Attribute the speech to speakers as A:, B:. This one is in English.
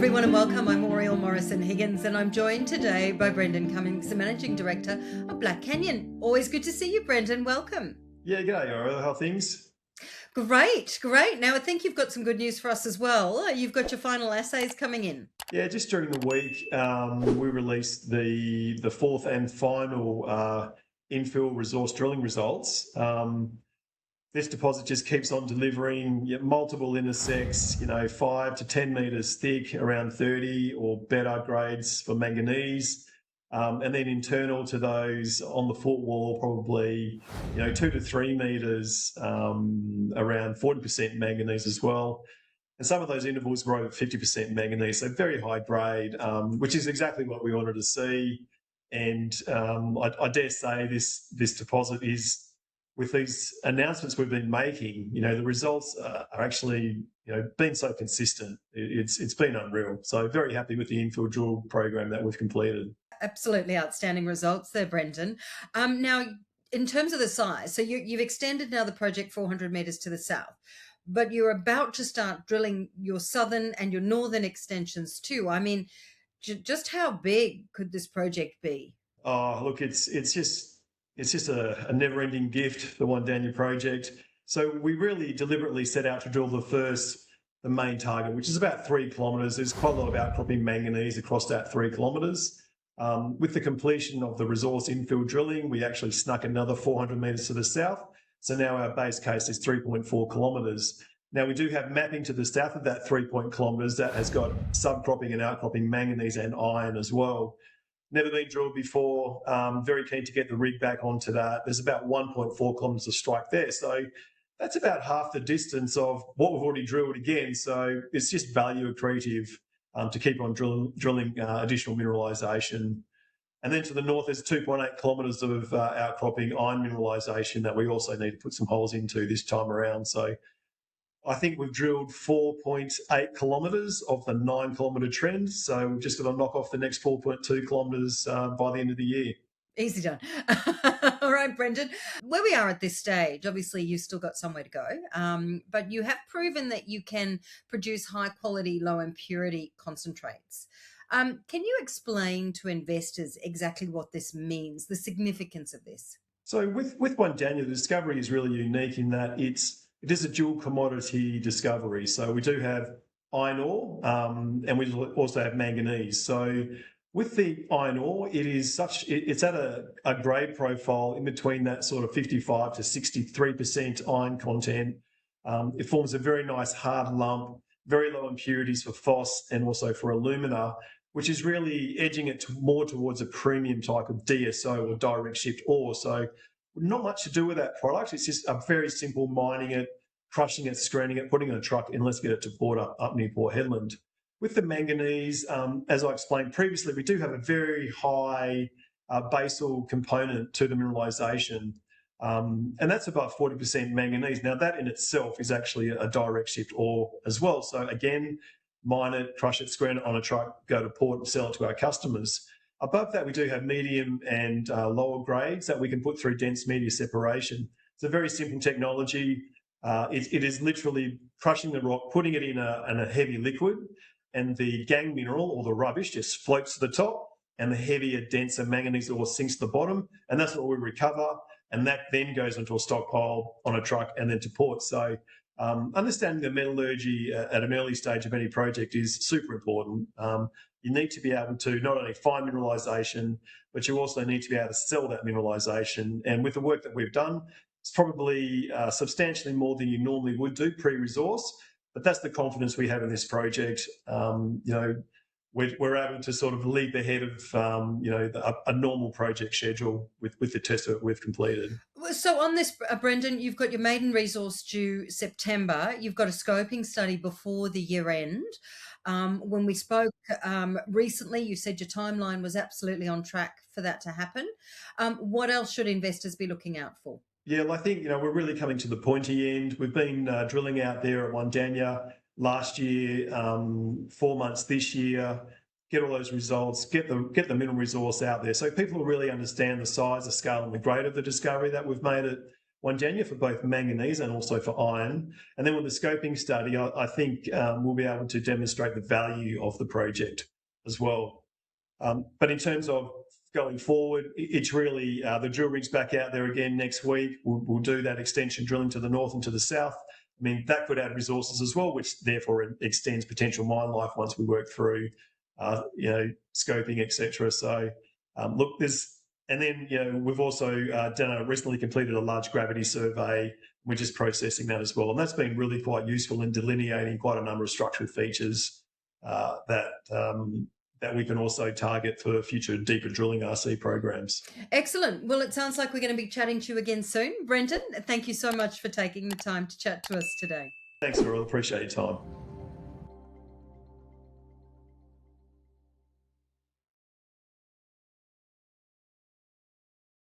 A: everyone, and welcome. I'm Oriel Morrison-Higgins, and I'm joined today by Brendan Cummins, the Managing Director of Black Canyon. Always good to see you, Brendan. Welcome.
B: Yeah, g'day, Oriel. How are things?
A: Great. Now, I think you've got some good news for us as well. You've got your final assays coming in.
B: Yeah, just during the week, we released the fourth and final infill resource drilling results. This deposit just keeps on delivering multiple intersects, 5 to 10 metres thick, around 30 or better grades for manganese. And then internal to those on the footwall, probably 2 to 3 metres, around 40% manganese as well. And some of those intervals were over 50% manganese, so very high grade, which is exactly what we wanted to see. And I dare say this deposit is, with these announcements we've been making, the results are actually, been so consistent. It's been unreal. So very happy with the infill drill program that we've completed.
A: Absolutely outstanding results there, Brendan. Now, in terms of the size, so you've extended now the project 400 metres to the south, but you're about to start drilling your southern and your northern extensions too. I mean, just how big could this project be?
B: Oh, look, it's just a never-ending gift, the Wandanya Project. So we really deliberately set out to drill the main target, which is about 3 kilometres. There's quite a lot of outcropping manganese across that 3 kilometres. With the completion of the resource infill drilling, we actually snuck another 400 metres to the south. So now our base case is 3.4 kilometres. Now we do have mapping to the south of that 3 kilometres that has got subcropping and outcropping manganese and iron as well. Never been drilled before. Very keen to get the rig back onto that. There's about 1.4 kilometres of strike there. So that's about half the distance of what we've already drilled again. So it's just value accretive to keep on drilling additional mineralisation. And then to the north, there's 2.8 kilometres of outcropping iron mineralisation that we also need to put some holes into this time around. So I think we've drilled 4.8 kilometres of the 9 kilometre trend. So we've just got to knock off the next 4.2 kilometres by the end of the year.
A: Easy done. All right, Brendan. Where we are at this stage, obviously you've still got somewhere to go, but you have proven that you can produce high quality, low impurity concentrates. Can you explain to investors exactly what this means, the significance of this?
B: So with Wandanya, the discovery is really unique in that it is a dual commodity discovery. So we do have iron ore and we also have manganese. So with the iron ore, it's at a grade profile in between that sort of 55 to 63% iron content. It forms a very nice hard lump, very low impurities for phos and also for alumina, which is really edging it more towards a premium type of DSO or direct shipped ore. So not much to do with that product. It's just a very simple mining it, crushing it, screening it, putting it in a truck, and let's get it to port up near Port Hedland. With the manganese, as I explained previously, we do have a very high basal component to the mineralisation, and that's above 40% manganese. Now, that in itself is actually a direct shipped ore as well. So again, mine it, crush it, screen it on a truck, go to port and sell it to our customers. Above that, we do have medium and lower grades that we can put through dense media separation. It's a very simple technology. It is literally crushing the rock, putting it in a heavy liquid, and the gangue mineral or the rubbish just floats to the top, and the heavier, denser manganese ore sinks to the bottom, and that's what we recover, and that then goes into a stockpile on a truck and then to port. So understanding the metallurgy at an early stage of any project is super important. You need to be able to not only find mineralisation, but you also need to be able to sell that mineralisation. And with the work that we've done, it's probably substantially more than you normally would do pre-resource, but that's the confidence we have in this project. We're able to sort of leap ahead of a normal project schedule with the test that we've completed.
A: So on this, Brendan, you've got your maiden resource due September. You've got a scoping study before the year end. When we spoke recently, you said your timeline was absolutely on track for that to happen. What else should investors be looking out for?
B: Yeah, well, I think we're really coming to the pointy end. We've been drilling out there at Wandanya last year, 4 months this year. Get all those results, get the mineral resource out there, so people will really understand the size, the scale, and the grade of the discovery that we've made Wandanya for both manganese and also for iron. And then with the scoping study, I think we'll be able to demonstrate the value of the project as well. But in terms of going forward, it's really the drill rig's back out there again next week. We'll do that extension drilling to the north and to the south. I mean, that could add resources as well, which therefore extends potential mine life once we work through, scoping, etc. So, look, and then we've also recently completed a large gravity survey. We're just processing that as well, and that's been really quite useful in delineating quite a number of structural features that we can also target for future deeper drilling RC programs.
A: Excellent. Well, it sounds like we're going to be chatting to you again soon. Brendan, thank you so much for taking the time to chat to us today.
B: Thanks, Aurel. Appreciate your time.